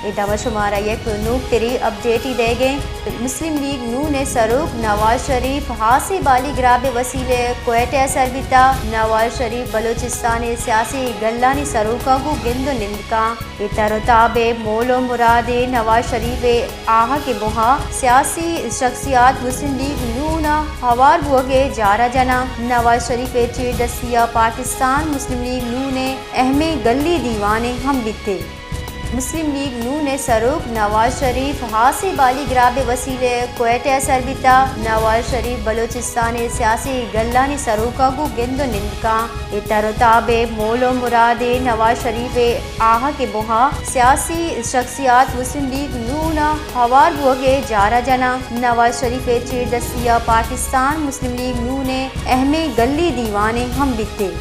इदावा शुमारा एक नूक तेरी अपडेट ही दे गए। मुस्लिम लीग नू ने सरूक नवाज शरीफ हासी बाली ग्राब वसीले कोयटे असर बिता नवाज शरीफ बलोचिस्तान सियासी गल्लानी सरूका को गिंद निंदका इतरताबे मोलो मुरादे नवाज शरीफ आहा के मुहा सियासी शख्सियात मुस्लिम लीग नू ना हवार बुगे जारा जना नवाज शरीफ चे दसिया पाकिस्तान मुस्लिम लीग नू ने अहमे गली दीवाने हम बिते। मुस्लिम लीग नू ने सरूक नवाज शरीफ हासी बाली ग्राब वसीले कोयटे असर बिता नवाज शरीफ बलोचिस्तान सियासी गल्लानी सरूका को गिंद निंदका इतरताबे मोलो मुरादे नवाज शरीफ आहा के मुहा सियासी शख्सियात मुस्लिम लीग नू ना हवार बुगे जारा जना नवाज शरीफ चे दसिया पाकिस्तान मुस्लिम लीग नू ने अहमे गली दीवाने हम बिते।